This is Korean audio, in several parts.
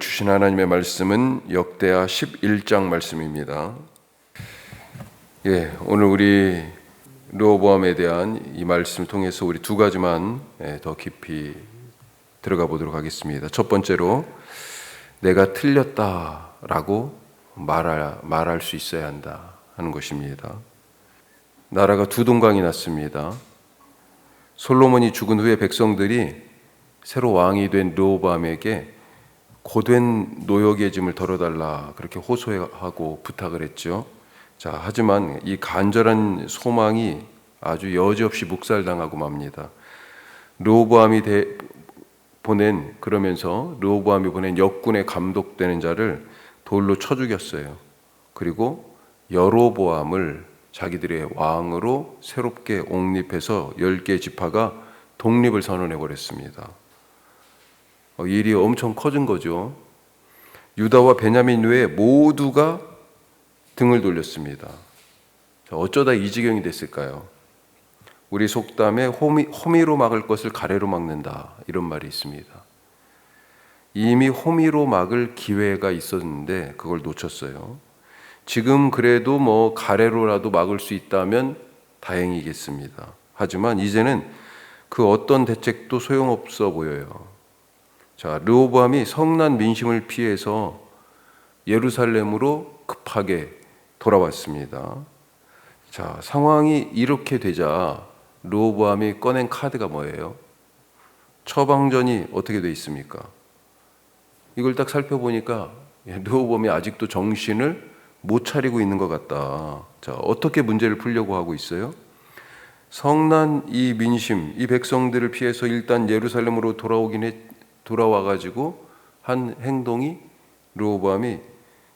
오늘 주신 하나님의 말씀은 역대하 11장 말씀입니다. 오늘 우리 르호보암에 대한 이 말씀을 통해서 우리 두 가지만 더 깊이 들어가 보도록 하겠습니다. 첫 번째로 내가 틀렸다라고 말할 수 있어야 한다 하는 것입니다. 나라가 두 동강이 났습니다. 솔로몬이 죽은 후에 백성들이 새로 왕이 된 르호보암에게 고된 노역의 짐을 덜어달라 그렇게 호소하고 부탁을 했죠. 하지만 이 간절한 소망이 아주 여지없이 묵살당하고 맙니다. 르호보암이 보낸 역군에 감독되는 자를 돌로 쳐 죽였어요. 그리고 여로보암을 자기들의 왕으로 새롭게 옹립해서 10개 지파가 독립을 선언해 버렸습니다. 일이 엄청 커진 거죠. 유다와 베냐민 외에 모두가 등을 돌렸습니다. 어쩌다 이 지경이 됐을까요? 우리 속담에 호미로 막을 것을 가래로 막는다 이런 말이 있습니다. 이미 호미로 막을 기회가 있었는데 그걸 놓쳤어요. 지금 그래도 가래로라도 막을 수 있다면 다행이겠습니다. 하지만 이제는 그 어떤 대책도 소용없어 보여요. 르호보암이 성난 민심을 피해서 예루살렘으로 급하게 돌아왔습니다. 상황이 이렇게 되자 르호보암이 꺼낸 카드가 뭐예요? 처방전이 어떻게 돼 있습니까? 이걸 딱 살펴보니까 르호보암이 아직도 정신을 못 차리고 있는 것 같다. 어떻게 문제를 풀려고 하고 있어요? 성난 이 민심, 이 백성들을 피해서 일단 예루살렘으로 돌아와가지고 한 행동이 르호보암이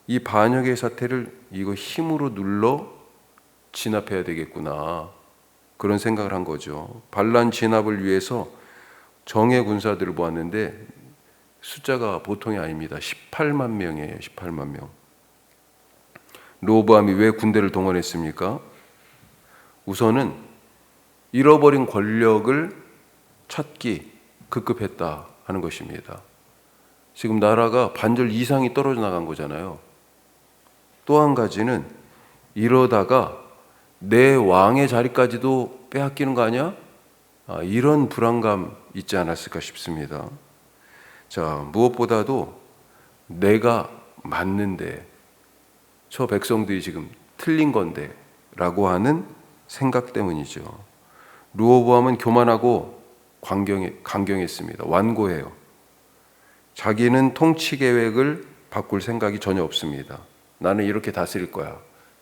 이 반역의 사태를 이거 힘으로 눌러 진압해야 되겠구나 그런 생각을 한 거죠. 반란 진압을 위해서 정예 군사들을 모았는데 숫자가 보통이 아닙니다. 18만 명이에요. 18만 명. 르호보암이 왜 군대를 동원했습니까? 우선은 잃어버린 권력을 찾기 급급했다 하는 것입니다. 지금 나라가 반절 이상이 떨어져 나간 거잖아요. 또 한 가지는 이러다가 내 왕의 자리까지도 빼앗기는 거 아니야? 이런 불안감 있지 않았을까 싶습니다. 무엇보다도 내가 맞는데 저 백성들이 지금 틀린 건데 라고 하는 생각 때문이죠. 르호보암은 교만하고 강경했습니다. 완고해요. 자기는 통치 계획을 바꿀 생각이 전혀 없습니다. 나는 이렇게 다스릴 거야.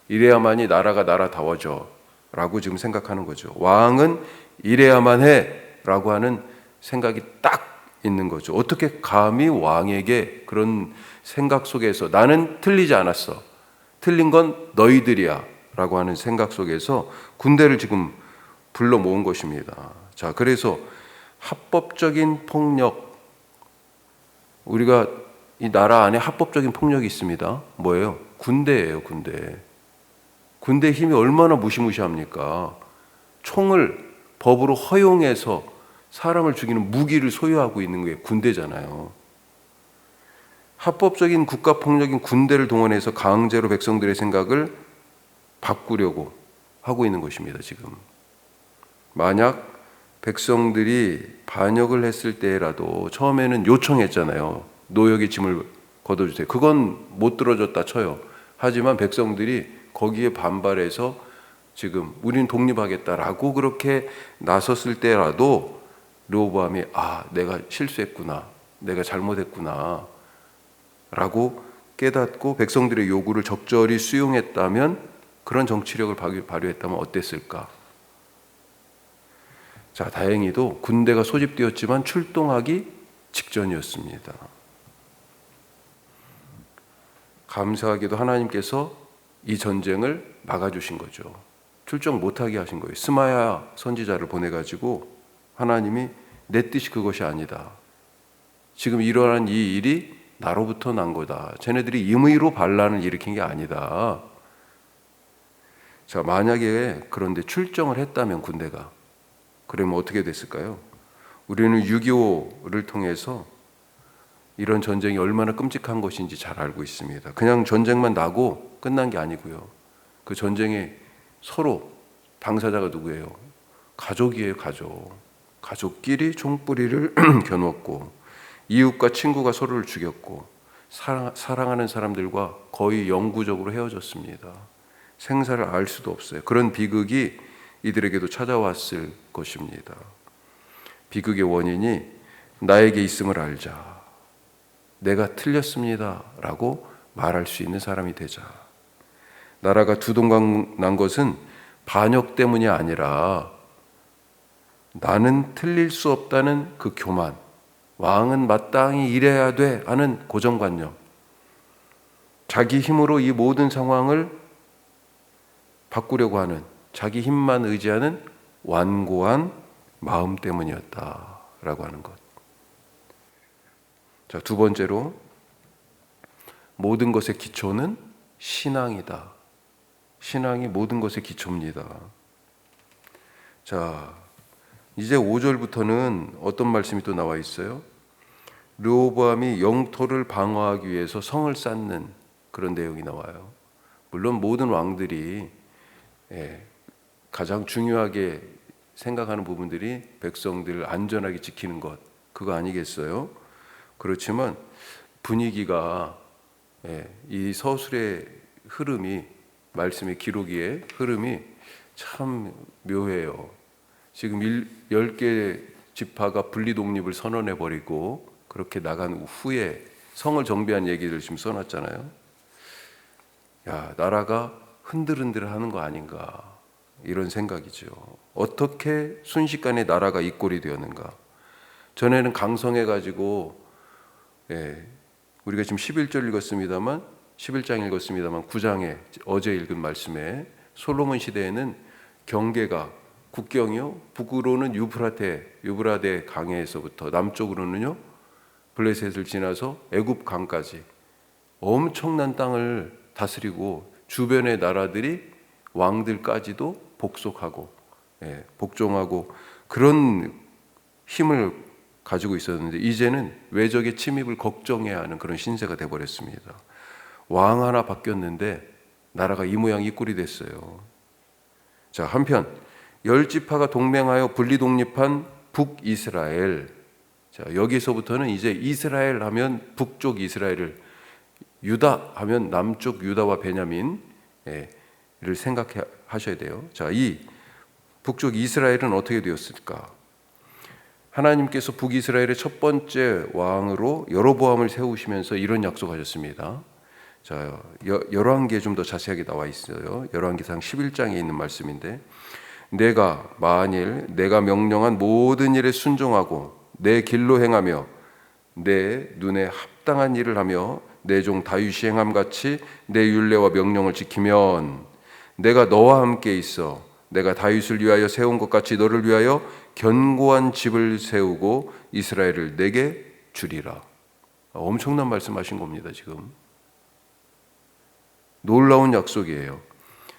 이래야만이 나라가 나라다워져 라고 지금 생각하는 거죠. 왕은 이래야만 해 라고 하는 생각이 딱 있는 거죠. 어떻게 감히 왕에게 그런 생각 속에서 나는 틀리지 않았어. 틀린 건 너희들이야 라고 하는 생각 속에서 군대를 지금 불러 모은 것입니다. 그래서 합법적인 폭력, 우리가 이 나라 안에 합법적인 폭력이 있습니다. 뭐예요? 군대예요, 군대. 군대 힘이 얼마나 무시무시합니까? 총을 법으로 허용해서 사람을 죽이는 무기를 소유하고 있는 게 군대잖아요. 합법적인 국가폭력인 군대를 동원해서 강제로 백성들의 생각을 바꾸려고 하고 있는 것입니다, 지금. 만약 백성들이 반역을 했을 때라도 처음에는 요청했잖아요. 노역의 짐을 걷어주세요. 그건 못 들어줬다 쳐요. 하지만 백성들이 거기에 반발해서 지금 우리는 독립하겠다라고 그렇게 나섰을 때라도 르호보암이 내가 실수했구나. 내가 잘못했구나. 라고 깨닫고 백성들의 요구를 적절히 수용했다면 그런 정치력을 발휘했다면 어땠을까? 다행히도 군대가 소집되었지만 출동하기 직전이었습니다. 감사하게도 하나님께서 이 전쟁을 막아주신 거죠. 출정 못하게 하신 거예요. 스마야 선지자를 보내가지고 하나님이 내 뜻이 그것이 아니다. 지금 일어난 이 일이 나로부터 난 거다. 쟤네들이 임의로 반란을 일으킨 게 아니다. 만약에 그런데 출정을 했다면 군대가 그러면 어떻게 됐을까요? 우리는 6.25를 통해서 이런 전쟁이 얼마나 끔찍한 것인지 잘 알고 있습니다. 그냥 전쟁만 나고 끝난 게 아니고요. 그 전쟁에 서로 당사자가 누구예요? 가족이에요, 가족. 가족끼리 총뿌리를 겨누었고 이웃과 친구가 서로를 죽였고 사랑하는 사람들과 거의 영구적으로 헤어졌습니다. 생사를 알 수도 없어요. 그런 비극이 이들에게도 찾아왔을 것입니다. 비극의 원인이 나에게 있음을 알자. 내가 틀렸습니다 라고 말할 수 있는 사람이 되자. 나라가 두동강 난 것은 반역 때문이 아니라 나는 틀릴 수 없다는 그 교만, 왕은 마땅히 이래야 돼 하는 고정관념, 자기 힘으로 이 모든 상황을 바꾸려고 하는, 자기 힘만 의지하는 완고한 마음 때문이었다라고 하는 것. 자, 두 번째로 모든 것의 기초는 신앙이다. 신앙이 모든 것의 기초입니다. 자, 이제 5절부터는 어떤 말씀이 또 나와 있어요? 르호보암이 영토를 방어하기 위해서 성을 쌓는 그런 내용이 나와요. 물론 모든 왕들이 가장 중요하게 생각하는 부분들이 백성들을 안전하게 지키는 것, 그거 아니겠어요? 그렇지만 분위기가 이 서술의 흐름이, 말씀의 기록의 흐름이 참 묘해요. 지금 10개 지파가 분리 독립을 선언해 버리고 그렇게 나간 후에 성을 정비한 얘기를 지금 써놨잖아요. 야, 나라가 흔들흔들하는 거 아닌가, 이런 생각이죠. 어떻게 순식간에 나라가 이 꼴이 되었는가. 전에는 강성해가지고 우리가 지금 11절 읽었습니다만, 11장 읽었습니다만 9장에 어제 읽은 말씀에 솔로몬 시대에는 경계가, 국경이요, 북으로는 유브라데 강에서부터 남쪽으로는요 블레셋을 지나서 애굽 강까지 엄청난 땅을 다스리고 주변의 나라들이 왕들까지도 복속하고 복종하고 그런 힘을 가지고 있었는데, 이제는 외적의 침입을 걱정해야 하는 그런 신세가 되어버렸습니다. 왕 하나 바뀌었는데 나라가 이 모양 이 꼴이 됐어요. 자, 한편 10지파가 동맹하여 분리 독립한 북이스라엘. 자, 여기서부터는 이제 이스라엘 하면 북쪽 이스라엘을, 유다 하면 남쪽 유다와 베냐민을 생각하셔야 돼요. 자, 이 북쪽 이스라엘은 어떻게 되었을까? 하나님께서 북이스라엘의 첫 번째 왕으로 여로보암을 세우시면서 이런 약속하셨습니다. 자, 열왕기에 좀 더 자세하게 나와 있어요. 열왕기상 11장에 있는 말씀인데, 내가 만일 내가 명령한 모든 일에 순종하고 내 길로 행하며 내 눈에 합당한 일을 하며 내 종 다윗이 행함 같이 내 율례와 명령을 지키면 내가 너와 함께 있어 내가 다윗을 위하여 세운 것 같이 너를 위하여 견고한 집을 세우고 이스라엘을 내게 주리라. 엄청난 말씀하신 겁니다. 지금 놀라운 약속이에요.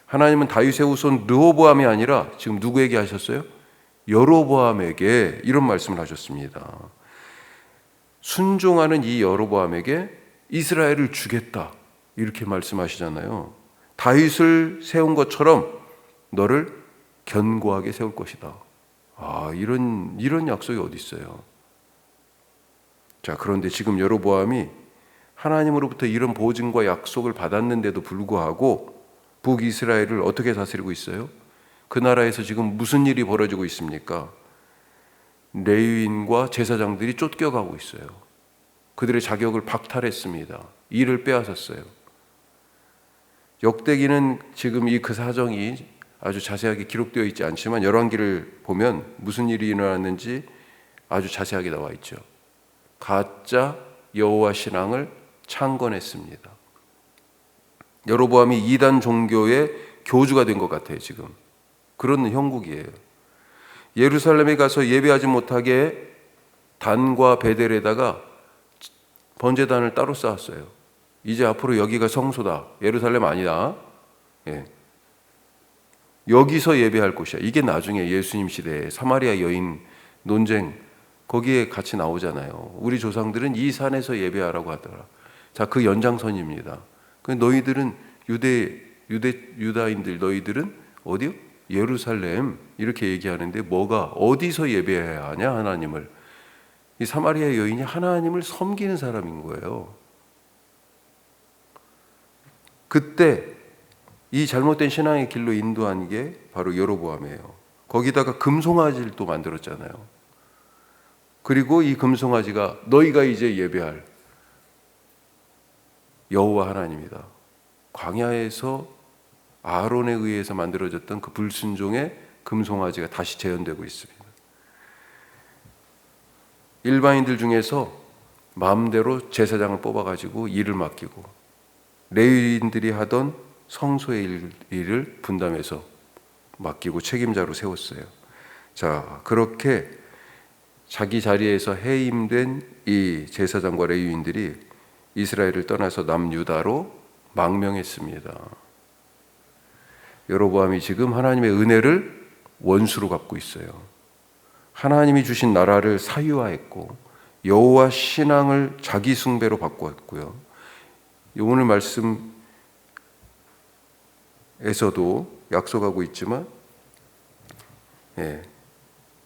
하나님은 다윗의 후손 르호보암이 아니라 지금 누구에게 하셨어요? 여로보암에게 이런 말씀을 하셨습니다. 순종하는 이 여로보암에게 이스라엘을 주겠다, 이렇게 말씀하시잖아요. 다윗을 세운 것처럼 너를 견고하게 세울 것이다. 이런 약속이 어디 있어요? 자, 그런데 지금 여로보암이 하나님으로부터 이런 보증과 약속을 받았는데도 불구하고 북이스라엘을 어떻게 다스리고 있어요? 그 나라에서 지금 무슨 일이 벌어지고 있습니까? 레위인과 제사장들이 쫓겨가고 있어요. 그들의 자격을 박탈했습니다. 일을 빼앗았어요. 역대기는 지금 그 사정이 아주 자세하게 기록되어 있지 않지만 열왕기를 보면 무슨 일이 일어났는지 아주 자세하게 나와 있죠. 가짜 여호와 신앙을 창건했습니다. 여로보암이 이단 종교의 교주가 된 것 같아요. 지금 그런 형국이에요. 예루살렘에 가서 예배하지 못하게 단과 베델에다가 번제단을 따로 쌓았어요. 이제 앞으로 여기가 성소다, 예루살렘 아니다, 여기서 예배할 곳이야. 이게 나중에 예수님 시대에 사마리아 여인 논쟁 거기에 같이 나오잖아요. 우리 조상들은 이 산에서 예배하라고 하더라. 자, 그 연장선입니다. 너희들은 유다인들 너희들은 어디요? 예루살렘 이렇게 얘기하는데 뭐가 어디서 예배해야 하냐 하나님을. 이 사마리아 여인이 하나님을 섬기는 사람인 거예요. 그때 이 잘못된 신앙의 길로 인도한 게 바로 여로보암이에요. 거기다가 금송아지를 또 만들었잖아요. 그리고 이 금송아지가 너희가 이제 예배할 여호와 하나님이다. 광야에서 아론에 의해서 만들어졌던 그 불순종의 금송아지가 다시 재현되고 있습니다. 일반인들 중에서 마음대로 제사장을 뽑아가지고 일을 맡기고 레위인들이 하던 성소의 일을 분담해서 맡기고 책임자로 세웠어요. 자, 그렇게 자기 자리에서 해임된 이 제사장과 레위인들이 이스라엘을 떠나서 남유다로 망명했습니다. 여로보암이 지금 하나님의 은혜를 원수로 갚고 있어요. 하나님이 주신 나라를 사유화했고 여호와 신앙을 자기 숭배로 바꾸었고요. 오늘 말씀에서도 약속하고 있지만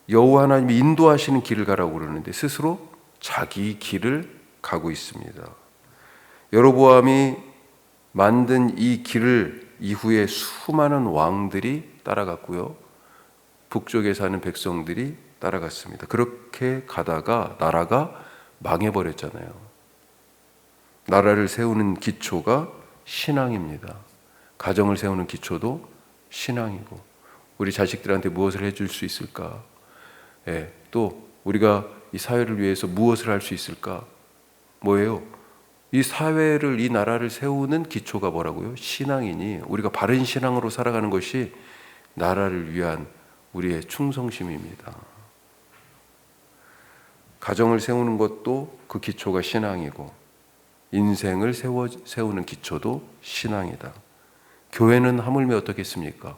여호와 하나님이 인도하시는 길을 가라고 그러는데 스스로 자기 길을 가고 있습니다. 여로보암이 만든 이 길을 이후에 수많은 왕들이 따라갔고요. 북쪽에 사는 백성들이 따라갔습니다. 그렇게 가다가 나라가 망해버렸잖아요. 나라를 세우는 기초가 신앙입니다. 가정을 세우는 기초도 신앙이고 우리 자식들한테 무엇을 해줄 수 있을까? 또 우리가 이 사회를 위해서 무엇을 할 수 있을까? 뭐예요? 이 사회를, 이 나라를 세우는 기초가 뭐라고요? 신앙이니 우리가 바른 신앙으로 살아가는 것이 나라를 위한 우리의 충성심입니다. 가정을 세우는 것도 그 기초가 신앙이고 인생을 세우는 기초도 신앙이다. 교회는 하물며 어떻겠습니까?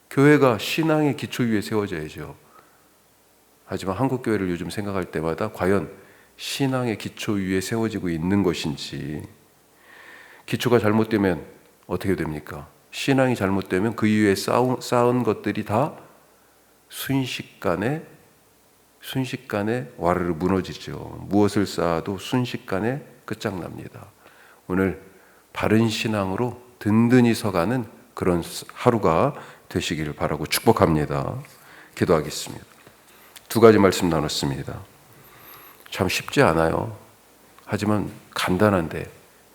교회가 신앙의 기초 위에 세워져야죠. 하지만 한국교회를 요즘 생각할 때마다 과연 신앙의 기초 위에 세워지고 있는 것인지, 기초가 잘못되면 어떻게 됩니까? 신앙이 잘못되면 그 위에 쌓은 것들이 다 순식간에 와르르 무너지죠. 무엇을 쌓아도 순식간에 끝장납니다. 오늘 바른 신앙으로 든든히 서가는 그런 하루가 되시기를 바라고 축복합니다. 기도하겠습니다. 두 가지 말씀 나눴습니다. 참 쉽지 않아요. 하지만 간단한데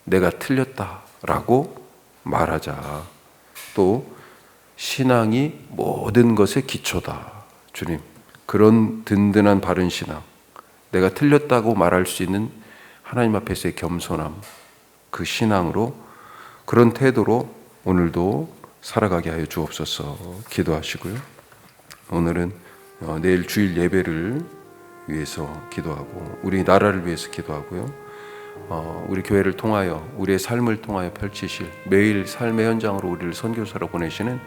내가 틀렸다라고 말하자. 또 신앙이 모든 것의 기초다. 주님, 그런 든든한 바른 신앙, 내가 틀렸다고 말할 수 있는 하나님 앞에서의 겸손함, 그 신앙으로, 그런 태도로 오늘도 살아가게 하여 주옵소서. 기도하시고요. 오늘은 내일 주일 예배를 위해서 기도하고 우리 나라를 위해서 기도하고요. 우리 교회를 통하여 우리의 삶을 통하여 펼치실 매일 삶의 현장으로 우리를 선교사로 보내시는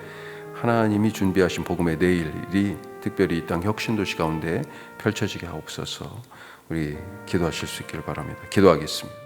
하나님이 준비하신 복음의 내일이 특별히 이 땅 혁신도시 가운데 펼쳐지게 하옵소서. 우리 기도하실 수 있기를 바랍니다. 기도하겠습니다.